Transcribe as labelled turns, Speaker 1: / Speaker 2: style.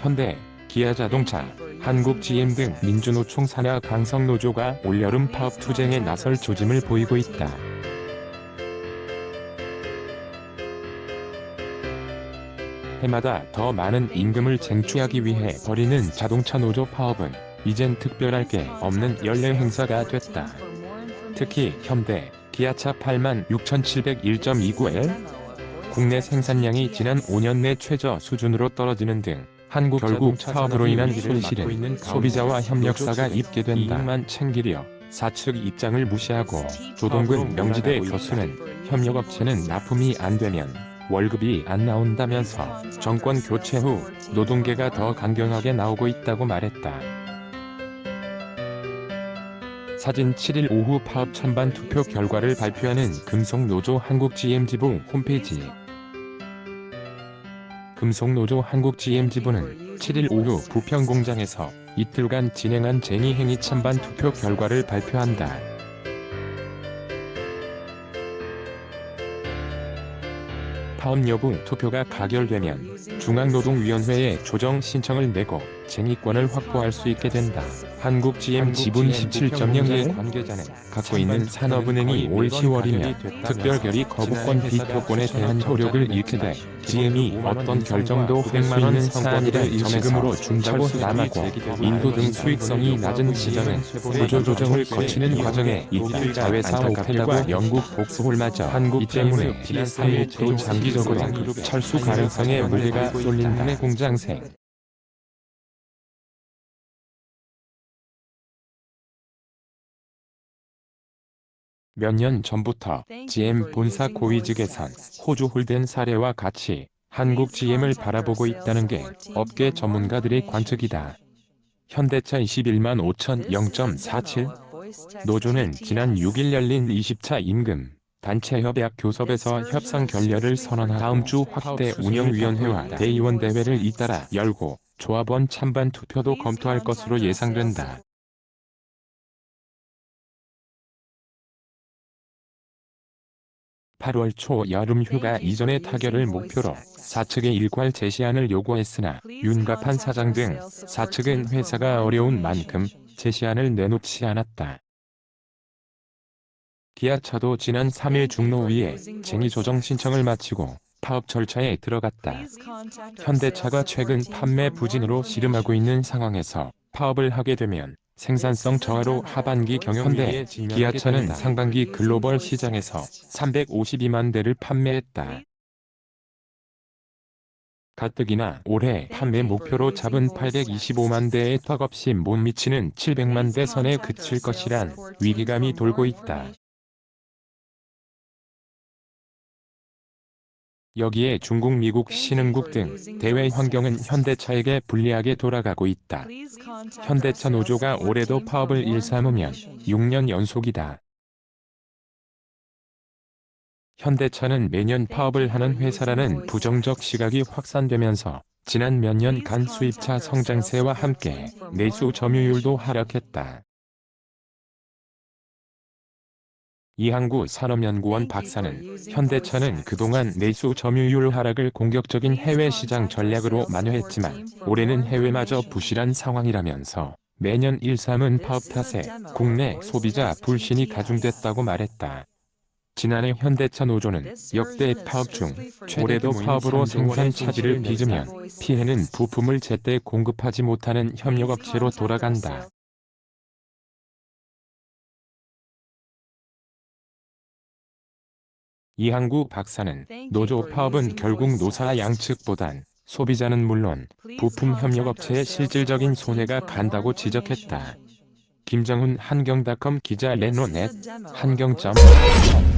Speaker 1: 현대, 기아자동차, 한국-GM 등 민주노총 산하 강성노조가 올여름 파업 투쟁에 나설 조짐을 보이고 있다. 해마다 더 많은 임금을 쟁취하기 위해 벌이는 자동차 노조 파업은 이젠 특별할 게 없는 연례 행사가 됐다. 특히 현대, 기아차 86,701.29L, 국내 생산량이 지난 5년 내 최저 수준으로 떨어지는 등 한국 결국 파업으로 인한 손실은 소비자와 협력사가 입게 된다. 이익만 챙기려 사측 입장을 무시하고 조동근 명지대 교수는 협력업체는 납품이 안 되면 월급이 안 나온다면서 정권 교체 후 노동계가 더 강경하게 나오고 있다고 말했다. 사진 7일 오후 파업 찬반 투표 결과를 발표하는 금속노조 한국-GM 지부 홈페이지. 금속노조 한국-GM 지부는 7일 오후 부평공장에서 이틀간 진행한 쟁의행위 찬반 투표 결과를 발표한다. 파업 여부 투표가 가결되면 중앙노동위원회에 조정 신청을 내고 쟁의권을 확보할 수 있게 된다. 한국-GM 지분 17.0의 관계자는 갖고 있는 산업은행이 올 10월이면 특별결의 거부권 비표권에 대한 효력을 잃게 돼 GM이 어떤 결정도 할 수 있는 사안이라 일시금으로 준다고 남하고 인도 등 수익성이 낮은 시장은 구조조정을 거치는 과정에 있다. 자회사 오펠과 영국 복스홀마저 한국 때문에 한국도 장기적으로 철수 가능성에 무게가 쏠린다. 국내 공장생 몇 년 전부터 GM 본사 고위직에선 호주 홀덴 사례와 같이 한국 GM을 바라보고 있다는 게 업계 전문가들의 관측이다. 현대차 21만 5천 0.47 노조는 지난 6일 열린 20차 임금 단체협약 교섭에서 협상 결렬을 선언한 다음 주 확대 운영위원회와 대의원 대회를 잇따라 열고 조합원 찬반 투표도 검토할 것으로 예상된다. (8월) 초 여름휴가 이전의 타결을 목표로 사측에 일괄 제시안을 요구했으나 윤갑한 사장 등 사측은 회사가 어려운 만큼 제시안을 내놓지 않았다. 기아차도 지난 3일 중노위에 쟁의 조정 신청을 마치고 파업 절차에 들어갔다. 현대차가 최근 판매 부진으로 씨름하고 있는 상황에서 파업을 하게 되면 생산성 저하로 하반기 경영위에 기아차는 상반기 글로벌 시장에서 352만 대를 판매했다. 가뜩이나 올해 판매 목표로 잡은 825만 대에 턱없이 못 미치는 700만 대 선에 그칠 것이란 위기감이 돌고 있다. 여기에 중국, 미국, 신흥국 등 대외 환경은 현대차에게 불리하게 돌아가고 있다. 현대차 노조가 올해도 파업을 일삼으면 6년 연속이다. 현대차는 매년 파업을 하는 회사라는 부정적 시각이 확산되면서 지난 몇 년간 수입차 성장세와 함께 내수 점유율도 하락했다. 이항구 산업연구원 박사는 현대차는 그동안 내수 점유율 하락을 공격적인 해외 시장 전략으로 만회했지만 올해는 해외마저 부실한 상황이라면서 매년 일삼은 파업 탓에 국내 소비자 불신이 가중됐다고 말했다. 지난해 현대차 노조는 역대 파업 중 올해도 파업으로 생산 차질을 빚으면 피해는 부품을 제때 공급하지 못하는 협력업체로 돌아간다. 이항구 박사는 노조 파업은 결국 노사 양측보단 소비자는 물론 부품 협력업체의 실질적인 손해가 간다고 지적했다. 김정훈 한경닷컴 기자 레노넷 한경.com